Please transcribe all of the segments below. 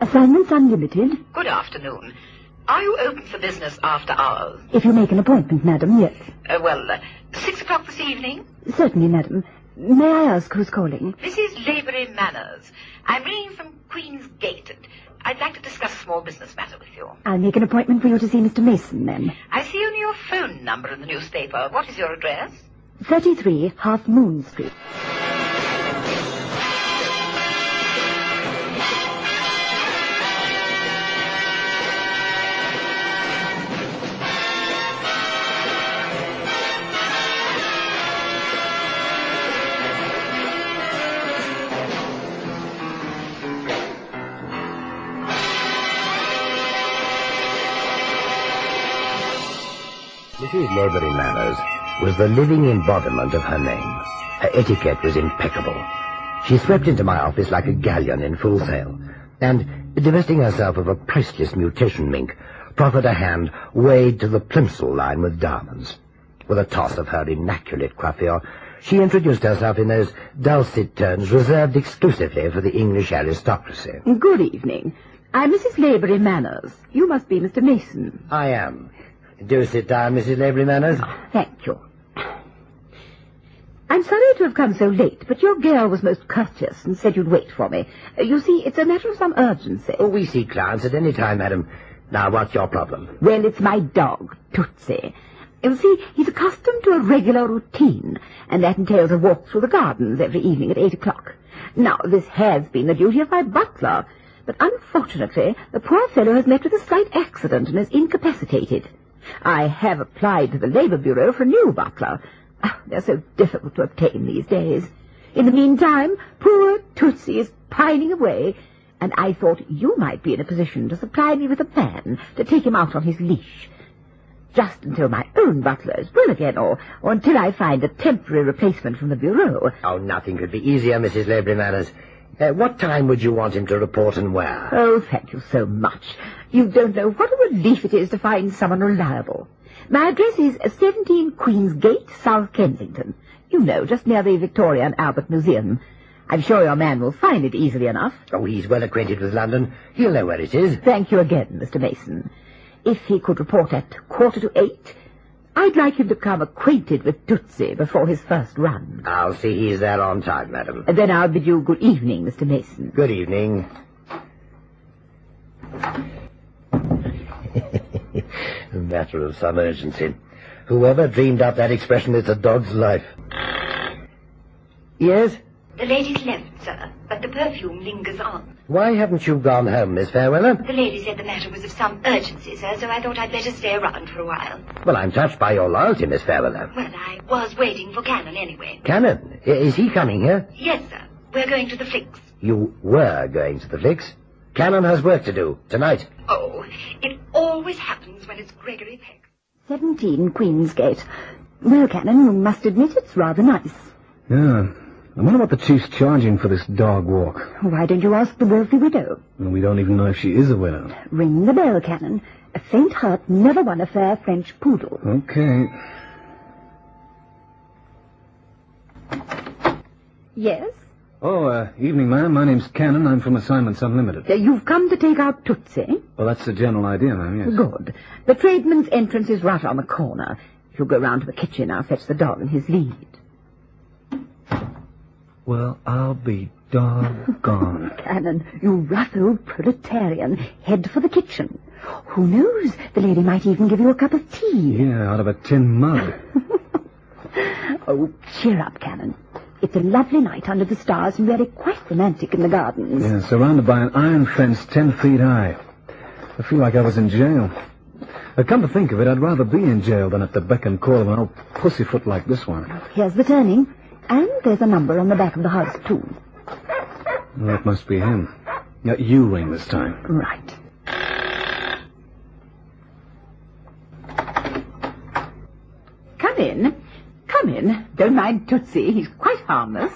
Assignments unlimited. Good afternoon. Are you open for business after hours? If you make an appointment, madam, yes. 6 o'clock this evening? Certainly, madam. May I ask who's calling? Mrs. Lavery Manners. I'm ringing from Queen's Gate. I'd like to discuss a small business matter with you. I'll make an appointment for you to see Mr. Mason, then. I see only your phone number in the newspaper. What is your address? 33 Half Moon Street. Mrs. Lavery Manners was the living embodiment of her name. Her etiquette was impeccable. She swept into my office like a galleon in full sail, and, divesting herself of a priceless mutation mink, proffered a hand weighed to the plimsoll line with diamonds. With a toss of her immaculate coiffure, she introduced herself in those dulcet tones reserved exclusively for the English aristocracy. Good evening. I'm Mrs. Lavery Manners. You must be Mr. Mason. I am. Do sit down, Mrs. Lavery Manners. Oh, thank you. I'm sorry to have come so late, but your girl was most courteous and said you'd wait for me. You see, it's a matter of some urgency. Oh, we see clients at any time, madam. Now, what's your problem? Well, it's my dog, Tootsie. You see, he's accustomed to a regular routine, and that entails a walk through the gardens every evening at 8 o'clock. Now, this has been the duty of my butler, but unfortunately, the poor fellow has met with a slight accident and is incapacitated. I have applied to the Labour Bureau for a new butler. They're so difficult to obtain these days. In the meantime, poor Tootsie is pining away, and I thought you might be in a position to supply me with a man to take him out on his leash. Just until my own butler is well again, or until I find a temporary replacement from the Bureau. Oh, nothing could be easier, Mrs. Lavery Manners. What time would you want him to report and where? Oh, thank you so much. You don't know what a relief it is to find someone reliable. My address is 17 Queen's Gate, South Kensington. You know, just near the Victoria and Albert Museum. I'm sure your man will find it easily enough. Oh, he's well acquainted with London. He'll know where it is. Thank you again, Mr. Mason. If he could report at 7:45, I'd like him to become acquainted with Tootsie before his first run. I'll see he's there on time, madam. And then I'll bid you good evening, Mr. Mason. Good evening. A matter of some urgency. Whoever dreamed up that expression, it's a dog's life. Yes? The lady's left, sir, but the perfume lingers on. Why haven't you gone home, Miss Fairweather? The lady said the matter was of some urgency, sir, so I thought I'd better stay around for a while. Well, I'm touched by your loyalty, Miss Fairweather. Well, I was waiting for Cannon anyway. Cannon? Is he coming here? Yes, sir. We're going to the Flicks. You were going to the Flicks? Cannon has work to do, tonight. Oh, it always happens when it's Gregory Peck. 17 Queen's Gate. Well, Cannon, you must admit it's rather nice. Yeah. I wonder what the chief's charging for this dog walk. Why don't you ask the wealthy widow? Well, we don't even know if she is a widow. Ring the bell, Cannon. A faint heart never won a fair French poodle. Okay. Yes? Oh, evening, ma'am. My name's Cannon. I'm from Assignments Unlimited. You've come to take out Tootsie? Well, that's the general idea, ma'am, yes. Good. The tradesman's entrance is right on the corner. If you go round to the kitchen, I'll fetch the dog and his lead. Well, I'll be doggone. Cannon, you rough old proletarian. Head for the kitchen. Who knows? The lady might even give you a cup of tea. Yeah, out of a tin mug. Oh, cheer up, Cannon. It's a lovely night under the stars and really quite romantic in the gardens. Yeah, surrounded by an iron fence 10 feet high. I feel like I was in jail. Come to think of it, I'd rather be in jail than at the beck and call of an old pussyfoot like this one. Here's the turning. And there's a number on the back of the house, too. Well, that must be him. Yeah, you ring this time. Right. Come in. Come in. Don't mind Tootsie. He's quite harmless.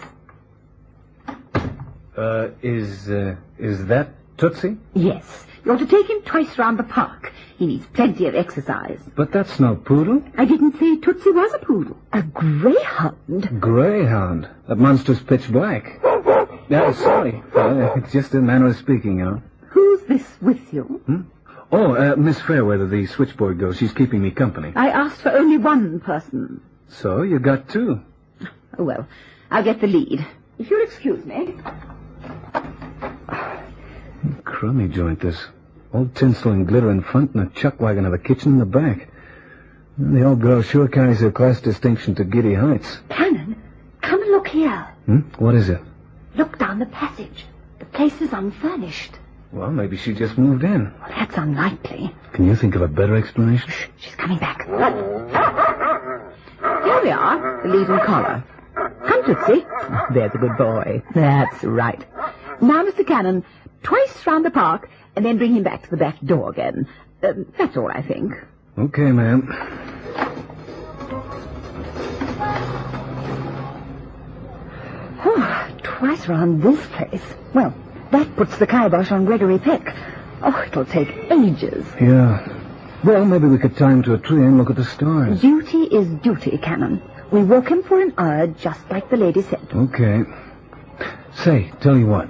Is that Tootsie? Yes. You're to take him twice round the park. He needs plenty of exercise. But that's no poodle. I didn't say Tootsie was a poodle. A greyhound. Greyhound? That monster's pitch black. Sorry. It's just a manner of speaking, you know. Whose Who's this with you? Oh, Miss Fairweather, the switchboard girl. She's keeping me company. I asked for only one person. So, you got two. Oh, well, I'll get the lead. If you'll excuse me. Crummy joint, this. Old tinsel and glitter in front and a chuck wagon of a kitchen in the back. The old girl sure carries her class distinction to giddy heights. Cannon, come and look here. What is it? Look down the passage. The place is unfurnished. Well, maybe she just moved in. Well, that's unlikely. Can you think of a better explanation? Shh, she's coming back. Here we are, the lead and collar. Come, Tootsie. There's a good boy. That's right. Now, Mr. Cannon, twice round the park, and then bring him back to the back door again. That's all, I think. Okay, ma'am. Twice round this place. Well, that puts the kibosh on Gregory Peck. Oh, it'll take ages. Yeah. Well, maybe we could tie him to a tree and look at the stars. Duty is duty, Cannon. We walk him for an hour, just like the lady said. Okay. Say, tell you what.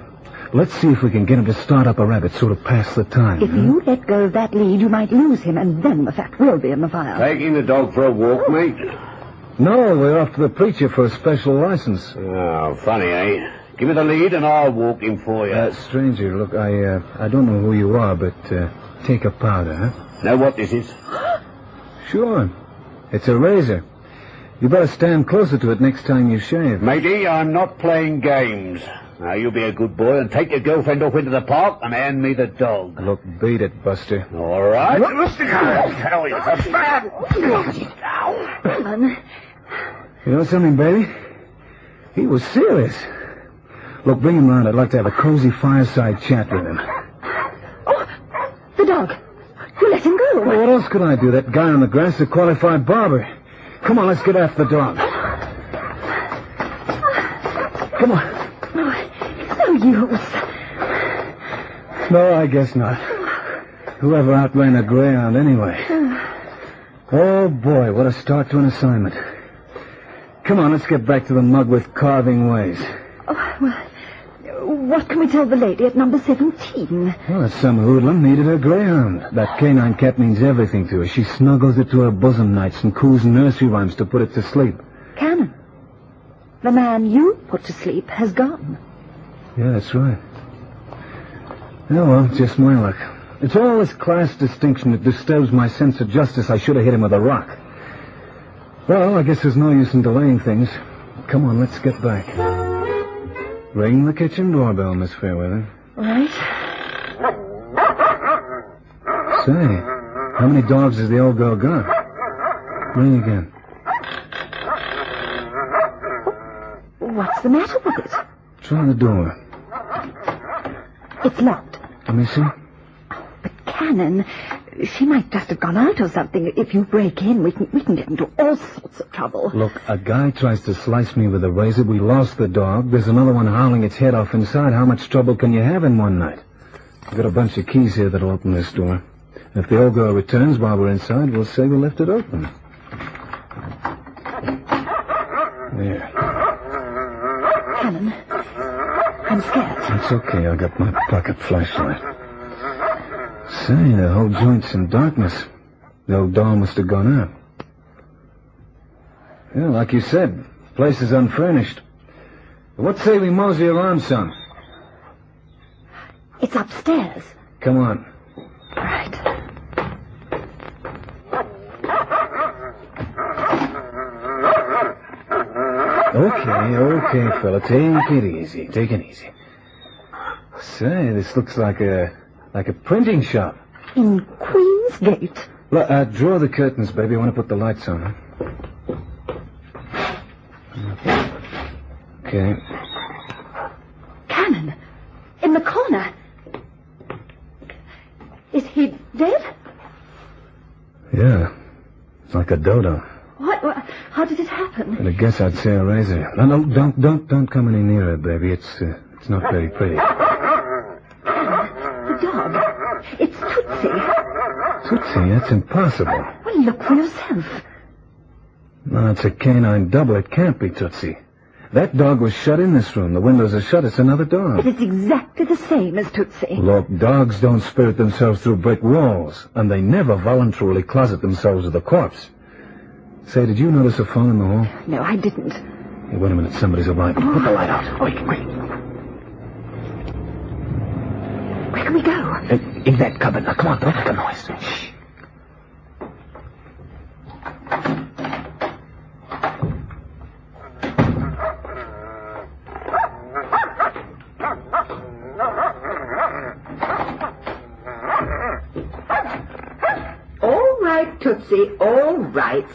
Let's see if we can get him to start up a rabbit, sort of pass the time. If you let go of that lead, you might lose him, and then the fat will be in the fire. Taking the dog for a walk, mate? No, we're off to the preacher for a special license. Oh, funny, eh? Give me the lead and I'll walk him for you. Stranger, look, I don't know who you are, but take a powder, huh? Know what this is? Sure. It's a razor. You better stand closer to it next time you shave. Matey, I'm not playing games. Now, you be a good boy and take your girlfriend off into the park and hand me the dog. Look, beat it, Buster. All right. I'll tell you, it's a bad... You know something, baby? He was serious. Look, bring him round. I'd like to have a cozy fireside chat with him. Oh, the dog. You let him go. Well, what else could I do? That guy on the grass is a qualified barber. Come on, let's get after the dog. Come on. No use. No, I guess not. Whoever outran a greyhound anyway. Oh, boy, what a start to an assignment. Come on, let's get back to the mug with carving ways. Oh, well, what can we tell the lady at number 17? Well, some hoodlum needed her greyhound. That canine cat means everything to her. She snuggles it to her bosom nights and coos nursery rhymes to put it to sleep. Cannon, the man you put to sleep has gone. Yeah, that's right. Oh, well, just my luck. It's all this class distinction that disturbs my sense of justice. I should have hit him with a rock. Well, I guess there's no use in delaying things. Come on, let's get back. Ring the kitchen doorbell, Miss Fairweather. Right. Say, how many dogs has the old girl got? Ring again. What's the matter with it? Try the door. It's locked. Let me see. But Cannon, she might just have gone out or something. If you break in, we can get into all sorts of trouble. Look, a guy tries to slice me with a razor. We lost the dog. There's another one howling its head off inside. How much trouble can you have in one night? I've got a bunch of keys here that'll open this door. If the old girl returns while we're inside, we'll say we left it open. There. Cannon, I'm scared. It's okay. I got my pocket flashlight. Say, the whole joint's in darkness. The old doll must have gone out. Yeah, like you said, the place is unfurnished. What say we mosey around some? It's upstairs. Come on. Right. Okay, fella. Take it easy. Take it easy. Say, this looks like a printing shop. In Queen's Gate. Look, draw the curtains, baby. I want to put the lights on, huh? Okay. Cannon, in the corner. Is he dead? Yeah. It's like a dodo. What? How did it happen? And I guess I'd say a razor. No, don't come any nearer, baby. It's not very pretty. The dog. It's Tootsie. Tootsie? That's impossible. Well, look for yourself. No, it's a canine double. It can't be Tootsie. That dog was shut in this room. The windows are shut. It's another dog. But it's exactly the same as Tootsie. Look, dogs don't spirit themselves through brick walls, and they never voluntarily closet themselves with a corpse. Say, did you notice a phone in the hall? No, I didn't. Hey, wait a minute. Somebody's arriving. Put the light out. Quick. Where can we go? In that cupboard. Now, come on. Don't make a noise. Shh. All right, Tootsie, all right.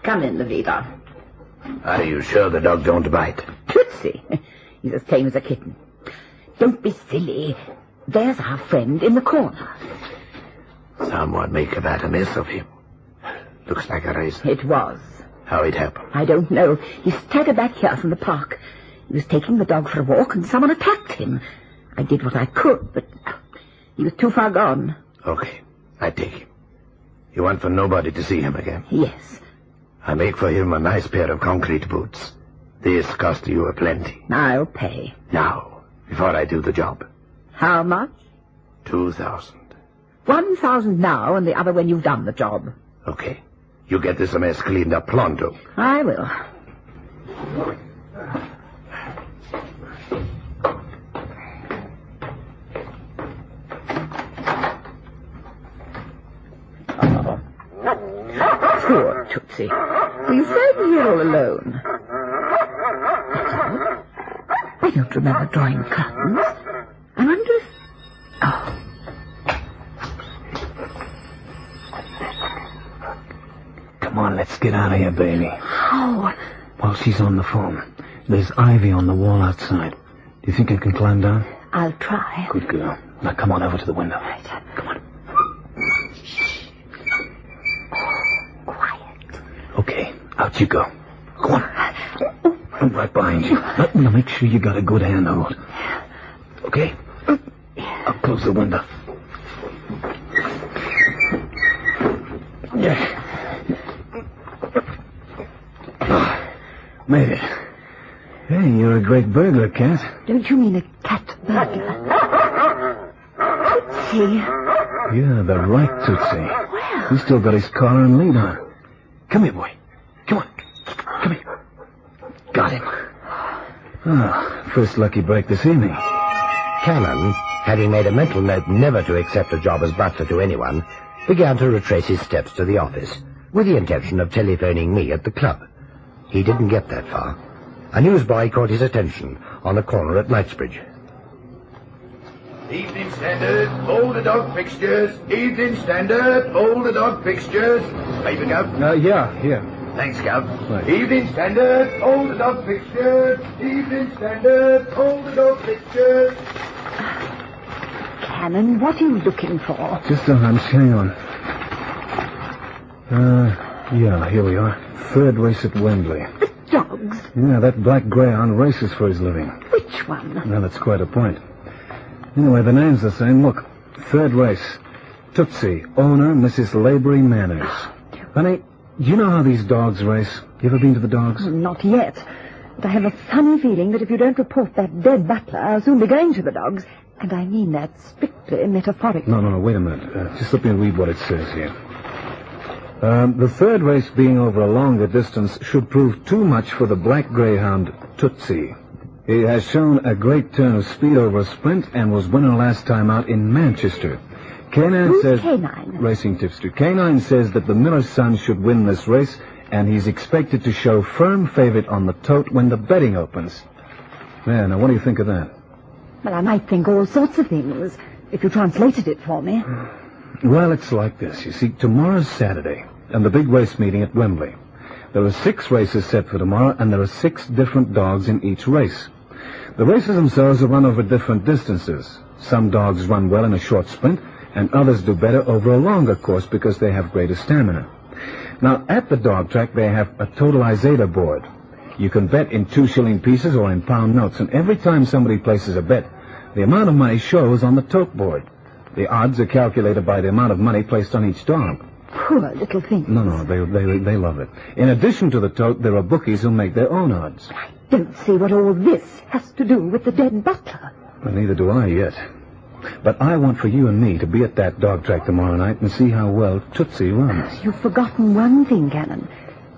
Come in, Levita. Are you sure the dog don't bite? Tootsie, he's as tame as a kitten. Don't be silly. There's our friend in the corner. Someone make a bad mess of him. Looks like a race. It was. How it happened? I don't know. He staggered back here from the park. He was taking the dog for a walk and someone attacked him. I did what I could, but he was too far gone. Okay, I take him. You want for nobody to see him again? Yes. I make for him a nice pair of concrete boots. This cost you a plenty. I'll pay. Now, before I do the job. How much? 2,000. 1,000 now and the other when you've done the job. Okay. You get this mess cleaned up pronto. I will. Poor Tootsie. Were you frightened here all alone? I don't remember drawing curtains. I wonder if... Oh. Come on, let's get out of here, baby. How? Well, she's on the phone. There's ivy on the wall outside. Do you think I can climb down? I'll try. Good girl. Now come on over to the window. Right. Come on. Quiet. Okay, out you go. Go on. I'm right behind you. Now make sure you got a good handhold. Okay? I'll close the window. Yeah. Made it. Hey, you're a great burglar, Cat. Don't you mean a cat burglar? Tootsie. Yeah, the right Tootsie. He's still got his collar and lead on. Come here, boy. Come on. Come here. Got him. First lucky break this evening. Cannon, having made a mental note never to accept a job as butler to anyone, began to retrace his steps to the office, with the intention of telephoning me at the club. He didn't get that far. A newsboy caught his attention on the corner at Knightsbridge. Evening Standard, all the dog fixtures. Evening Standard, all the dog fixtures. Paper, Gov? Yeah. Thanks, Gov. Right. Evening Standard, all the dog fixtures. Evening Standard, all the dog fixtures. Cannon, what are you looking for? Just a hunch. Hang on. Yeah, here we are. Third race at Wembley. The dogs? Yeah, that black greyhound races for his living. Which one? Well, that's quite a point. Anyway, the name's the same. Look, third race. Tootsie, owner, Mrs. Laborie Manners. Honey, do you know how these dogs race? You ever been to the dogs? Not yet. But I have a funny feeling that if you don't report that dead butler, I'll soon be going to the dogs. And I mean that strictly metaphorically. No, wait a minute. Just let me read what it says here. The third race being over a longer distance should prove too much for the black greyhound Tootsie. He has shown a great turn of speed over a sprint and was winner last time out in Manchester. Canine says... Canine? Racing tipster. Canine says that the miller's son should win this race, and he's expected to show firm favorite on the tote when the betting opens. Yeah, now what do you think of that? Well, I might think all sorts of things, if you translated it for me. Well, it's like this. You see, tomorrow's Saturday, and the big race meeting at Wembley. There are 6 races set for tomorrow, and there are 6 different dogs in each race. The races themselves are run over different distances. Some dogs run well in a short sprint, and others do better over a longer course because they have greater stamina. Now, at the dog track, they have a totalizator board. You can bet in 2-shilling pieces or in pound notes, and every time somebody places a bet, the amount of money shows on the tote board. The odds are calculated by the amount of money placed on each dog. Poor little thing. No, they love it. In addition to the tote, there are bookies who make their own odds. I don't see what all this has to do with the dead butler. Well, neither do I yet. But I want for you and me to be at that dog track tomorrow night and see how well Tootsie runs. You've forgotten one thing, Cannon.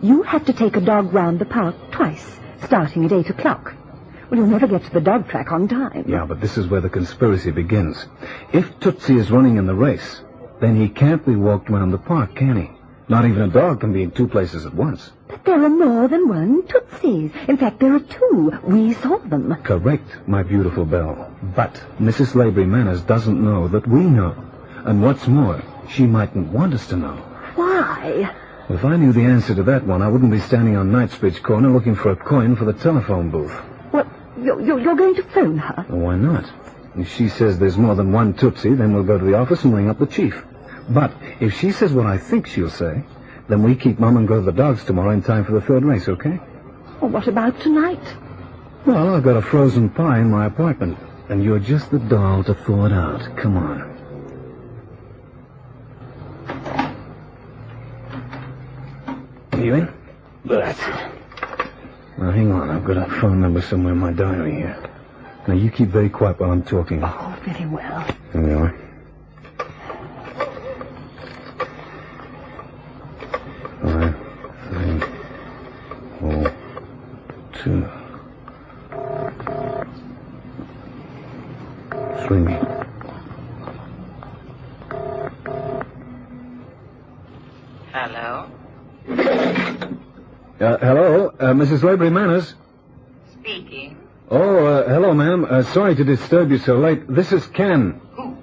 You have to take a dog round the park twice, starting at 8 o'clock. Well, you'll never get to the dog track on time. Yeah, but this is where the conspiracy begins. If Tootsie is running in the race, then he can't be walked round the park, can he? Not even a dog can be in two places at once. But there are more than one Tootsies. In fact, there are two. We saw them. Correct, my beautiful Belle. But Mrs. Lavery Manners doesn't know that we know. And what's more, she mightn't want us to know. Why? If I knew the answer to that one, I wouldn't be standing on Knightsbridge Corner looking for a coin for the telephone booth. What? You're going to phone her? Well, why not? If she says there's more than one Tootsie, then we'll go to the office and ring up the chief. But if she says what I think she'll say, then we keep Mum and go to the dogs tomorrow in time for the third race, okay? Well, what about tonight? Well, I've got a frozen pie in my apartment, and you're just the doll to thaw it out. Come on. You in? That's it. Now, hang on. I've got a phone number somewhere in my diary here. Now, you keep very quiet while I'm talking. Oh, very well. There we are. 5, 3, 4, 2, 3. Hello? Hello, Mrs. Lavery Manners. Speaking. Oh, hello, ma'am. Sorry to disturb you so late. This is Ken. Who?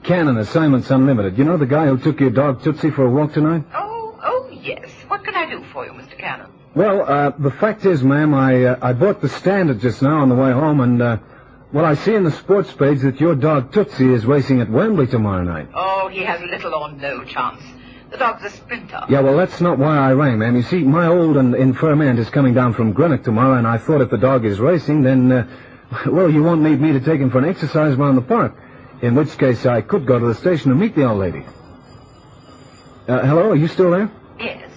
Ken, Assignments Unlimited. You know the guy who took your dog Tootsie for a walk tonight? Oh, yes. What can I do for you, Mr. Cannon? Well, the fact is, ma'am, I bought the Standard just now on the way home, and, well, I see in the sports page that your dog Tootsie is racing at Wembley tomorrow night. Oh, he has little or no chance. The dog's a sprinter. Yeah, well, that's not why I rang, ma'am. You see, my old and infirm aunt is coming down from Greenock tomorrow, and I thought if the dog is racing, then, well, you won't need me to take him for an exercise around the park. In which case, I could go to the station and meet the old lady. Hello, are you still there? Yes.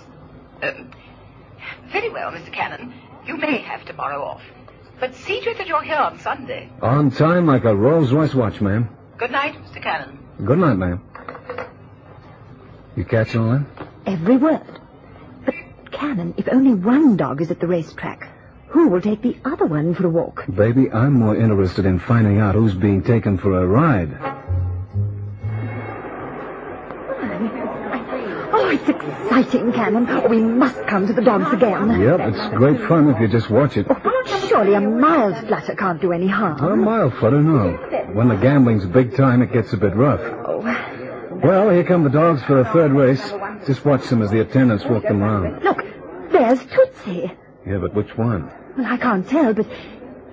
Very well, Mr. Cannon. You may have tomorrow off. But see to it that you're here on Sunday. On time like a Rolls-Royce watch, ma'am. Good night, Mr. Cannon. Good night, ma'am. You catch all that? Every word. But, Cannon, if only one dog is at the racetrack, who will take the other one for a walk? Baby, I'm more interested in finding out who's being taken for a ride. Oh, it's exciting, Cannon. Oh, we must come to the dogs again. Yep, it's great fun if you just watch it. Oh, surely a mild flutter can't do any harm. A mild flutter, no. When the gambling's big time, it gets a bit rough. Oh. Well, here come the dogs for the third race. Just watch them as the attendants walk them round. Look, there's Tootsie. Yeah, but which one? Well, I can't tell, but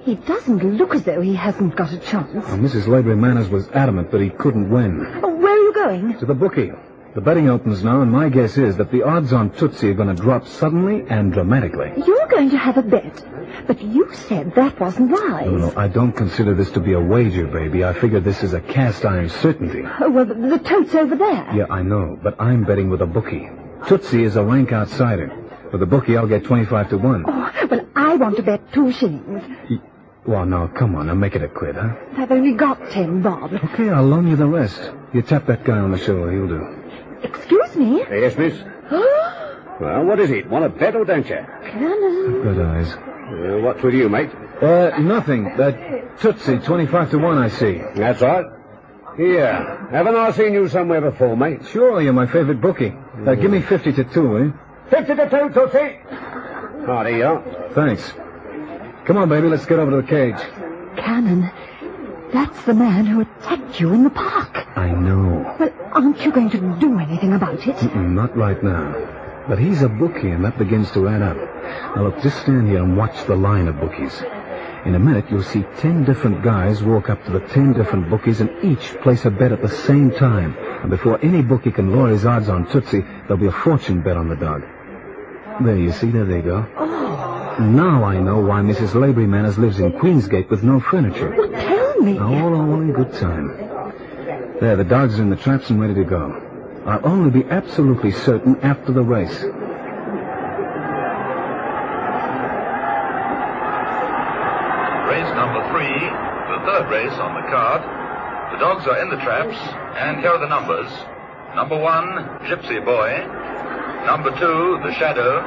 he doesn't look as though he hasn't got a chance. Well, Mrs. Lavery Manners was adamant that he couldn't win. Oh, where are you going? To the bookie. The betting opens now, and my guess is that the odds on Tootsie are going to drop suddenly and dramatically. You're going to have a bet. But you said that wasn't wise. No, I don't consider this to be a wager, baby. I figure this is a cast-iron certainty. Oh, well, the tote's over there. Yeah, I know, but I'm betting with a bookie. Tootsie is a rank outsider. With the bookie, I'll get 25 to 1. Oh, well, I want to bet 2 shillings. Well, now, come on, now make it a quid, huh? I've only got 10 bob. Okay, I'll loan you the rest. You tap that guy on the shoulder, he'll do. Excuse me? Yes, miss? Well, what is it? Want to bet or don't you? Cannon. Good eyes. What's with you, mate? Nothing. Tootsie, 25 to 1, I see. That's right. Here. Haven't I seen you somewhere before, mate? Sure, you're my favorite bookie. Give me 50 to 2, will you? 50 to 2, Tootsie. Oh, there you are. Thanks. Come on, baby, let's get over to the cage. Cannon, that's the man who attacked you in the park. I know. Well, aren't you going to do anything about it? Not right now. But he's a bookie, and that begins to add up. Now, look, just stand here and watch the line of bookies. In a minute, you'll see 10 different guys walk up to the 10 different bookies and each place a bet at the same time. And before any bookie can lower his odds on Tootsie, there'll be a fortune bet on the dog. There, you see, there they go. Oh. Now I know why Mrs. Lavery Manners lives in Queensgate with no furniture. Well, tell me. All in good time. There, the dogs are in the traps and ready to go. I'll only be absolutely certain after the race. the third race on the card. The dogs are in the traps, and here are the numbers. Number 1, Gypsy Boy. Number 2, The Shadow.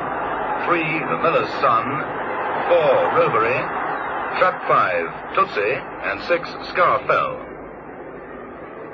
3, The Miller's Son. 4, Rovery. Trap 5, Tootsie. And 6, Scarfell.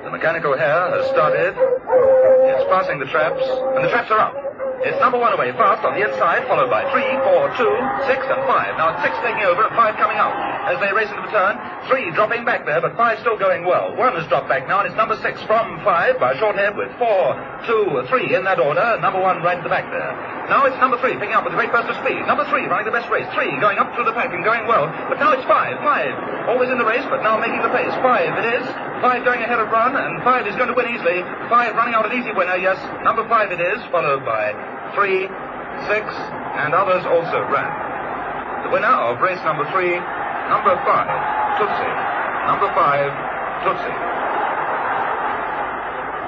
The mechanical hare has started. It's passing the traps, and the traps are up. It's number 1 away fast on the inside, followed by 3, 4, 2, 6, and 5. Now it's 6 taking over and 5 coming out. As they race into the turn, 3 dropping back there, but 5 still going well. 1 has dropped back now, and it's number 6 from 5 by a short head with 4, 2, 3 in that order. Number 1 right at the back there. Now it's number 3 picking up with a great burst of speed. Number 3 running the best race. 3 going up through the pack and going well. But now it's 5. 5 always in the race, but now making the pace. 5 it is. 5 going ahead of run, and 5 is going to win easily. 5 running out an easy winner, yes. Number 5 it is, followed by 3, 6, and others also ran. The winner of race number 3, number 5, Tootsie. Number 5, Tootsie.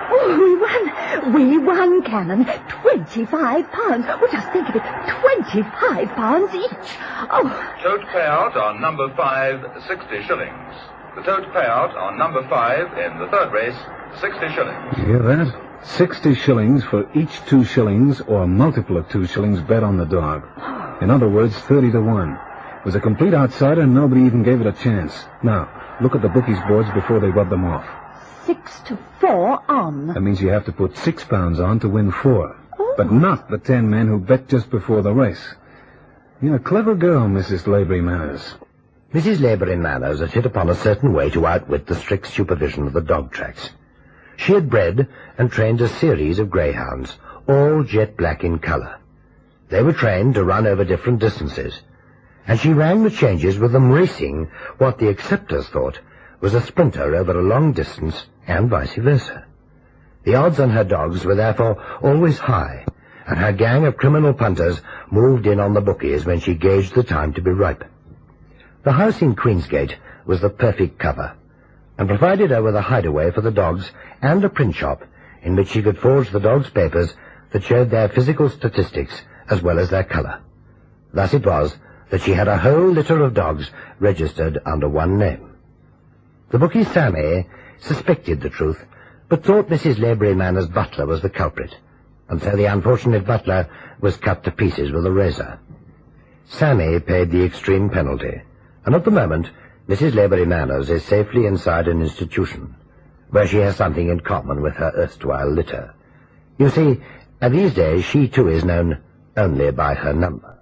Oh, we won, Cannon. £25. Well, just think of it, £25 each. Oh. Tote payout on number 5, 60 shillings. The tote payout on number 5 in the third race, 60 shillings. You hear that? 60 shillings for each 2 shillings or a multiple of 2 shillings bet on the dog. In other words, 30 to 1. It was a complete outsider and nobody even gave it a chance. Now, look at the bookies' boards before they rub them off. 6 to 4 on. That means you have to put £6 on to win 4. Oh. But not the 10 men who bet just before the race. You're a clever girl, Mrs. Lavery Manners. Mrs. Lavery Manners had hit upon a certain way to outwit the strict supervision of the dog tracks. She had bred and trained a series of greyhounds, all jet black in colour. They were trained to run over different distances, and she rang the changes with them racing what the acceptors thought was a sprinter over a long distance, and vice versa. The odds on her dogs were therefore always high, and her gang of criminal punters moved in on the bookies when she gauged the time to be ripe. The house in Queensgate was the perfect cover, and provided her with a hideaway for the dogs and a print shop in which she could forge the dogs' papers that showed their physical statistics as well as their colour. Thus it was that she had a whole litter of dogs registered under one name. The bookie Sammy suspected the truth, but thought Mrs. Lavery Manners' butler was the culprit, and so the unfortunate butler was cut to pieces with a razor. Sammy paid the extreme penalty, and at the moment Mrs. Lavery Manners is safely inside an institution, where she has something in common with her erstwhile litter. You see, these days she too is known only by her number.